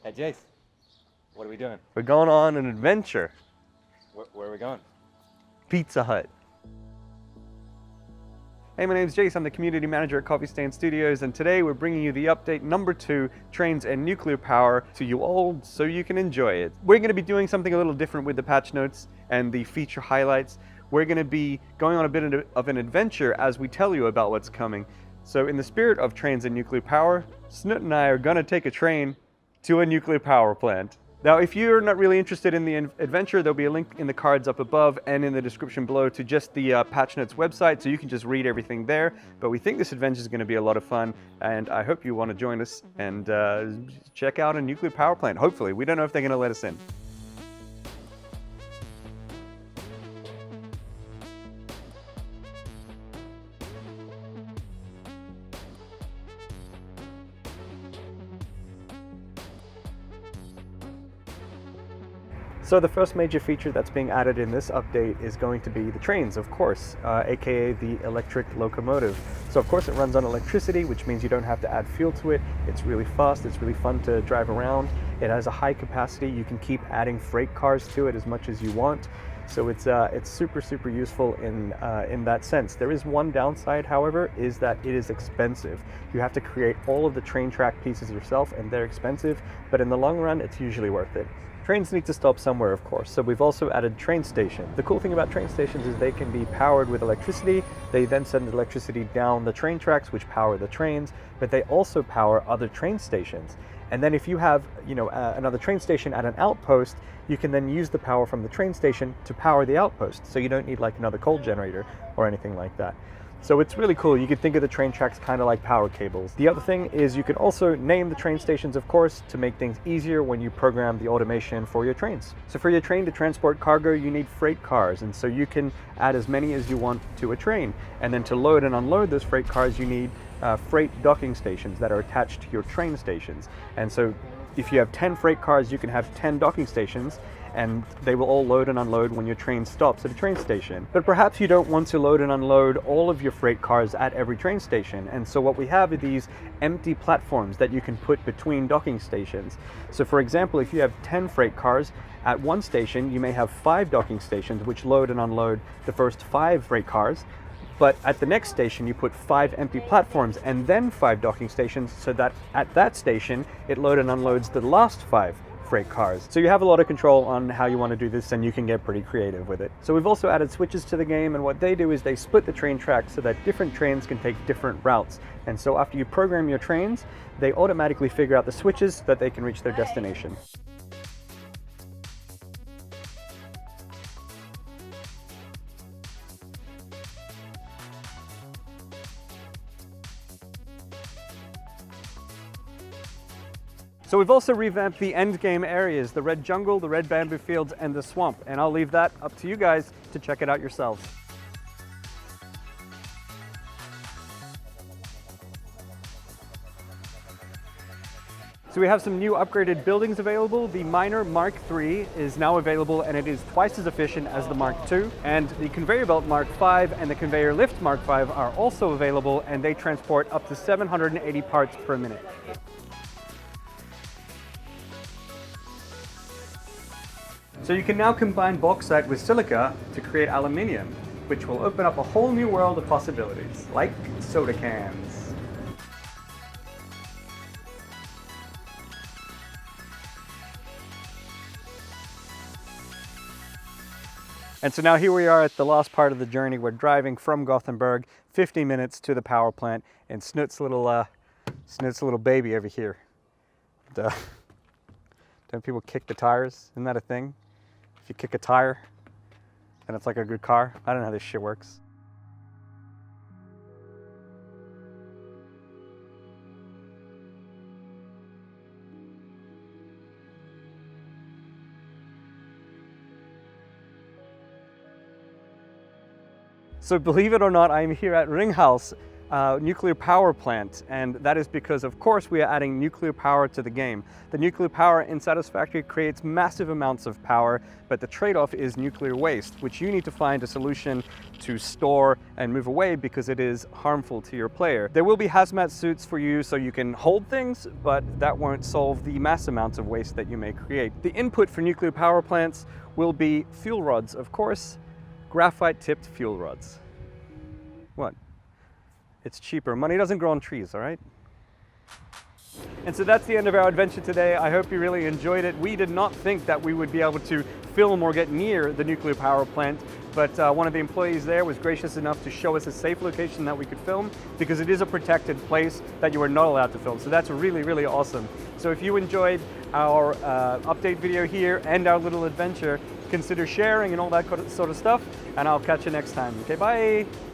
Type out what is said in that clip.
Hey Jace, what are we doing? We're going on an adventure. Where are we going? Pizza Hut. Hey, my name's Jace. I'm the community manager at Coffee Stain Studios, and today we're bringing you the update number 2, Trains and Nuclear Power, to you all so you can enjoy it. We're going to be doing something a little different with the patch notes and the feature highlights. We're going to be going on a bit of an adventure as we tell you about what's coming. So in the spirit of Trains and Nuclear Power, Snutt and I are going to take a train to a nuclear power plant. Now, if you're not really interested in the adventure, there'll be a link in the cards up above and in the description below to just the Patch Notes website, so you can just read everything there. But we think this adventure is going to be a lot of fun, and I hope you want to join us and check out a nuclear power plant. Hopefully, we don't know if they're going to let us in. So the first major feature that's being added in this update is going to be the trains, of course, aka the electric locomotive. So of course it runs on electricity, which means you don't have to add fuel to it. It's really fast, it's really fun to drive around. It has a high capacity. You can keep adding freight cars to it as much as you want. So it's super useful in that sense. There is one downside, however, is that it is expensive. You have to create all of the train track pieces yourself, and they're expensive, but in the long run, it's usually worth it. Trains need to stop somewhere, of course, so we've also added train station. The cool thing about train stations is they can be powered with electricity. They then send electricity down the train tracks, which power the trains, but they also power other train stations. And then if you have, another train station at an outpost, you can then use the power from the train station to power the outpost. So you don't need like another coal generator or anything like that. So it's really cool. You could think of the train tracks kind of like power cables. The other thing is you can also name the train stations, of course, to make things easier when you program the automation for your trains. So for your train to transport cargo, you need freight cars, and so you can add as many as you want to a train. And then to load and unload those freight cars, you need freight docking stations that are attached to your train stations. And so if you have 10 freight cars, you can have 10 docking stations, and they will all load and unload when your train stops at a train station. But perhaps you don't want to load and unload all of your freight cars at every train station, and so what we have are these empty platforms that you can put between docking stations. So for example, if you have 10 freight cars, at one station you may have 5 docking stations which load and unload the first 5 freight cars, but at the next station you put 5 empty platforms and then 5 docking stations, so that at that station it load and unloads the last 5 freight cars. So you have a lot of control on how you want to do this, and you can get pretty creative with it. So we've also added switches to the game, and what they do is they split the train tracks so that different trains can take different routes. And so after you program your trains, they automatically figure out the switches so that they can reach their destination. So we've also revamped the end game areas, the red jungle, the red bamboo fields, and the swamp. And I'll leave that up to you guys to check it out yourselves. So we have some new upgraded buildings available. The Miner Mark III is now available, and it is twice as efficient as the Mark II. And the Conveyor Belt Mark V and the Conveyor Lift Mark V are also available, and they transport up to 780 parts per minute. So you can now combine bauxite with silica to create aluminium, which will open up a whole new world of possibilities, like soda cans. And so now here we are at the last part of the journey. We're driving from Gothenburg, 50 minutes to the power plant, and Snutt's little baby over here. Don't people kick the tires? Isn't that a thing? If you kick a tire, then it's like a good car. I don't know how this shit works. So believe it or not, I'm here at Ringhals, nuclear power plant, and that is because, of course, we are adding nuclear power to the game. The nuclear power in Satisfactory creates massive amounts of power, but the trade-off is nuclear waste, which you need to find a solution to store and move away because it is harmful to your player. There will be hazmat suits for you so you can hold things, but that won't solve the mass amounts of waste that you may create. The input for nuclear power plants will be fuel rods, of course, graphite-tipped fuel rods. What? It's cheaper. Money doesn't grow on trees, all right? And so that's the end of our adventure today. I hope you really enjoyed it. We did not think that we would be able to film or get near the nuclear power plant, but one of the employees there was gracious enough to show us a safe location that we could film because it is a protected place that you are not allowed to film. So that's really, really awesome. So if you enjoyed our update video here and our little adventure, consider sharing and all that sort of stuff, and I'll catch you next time. Okay, bye.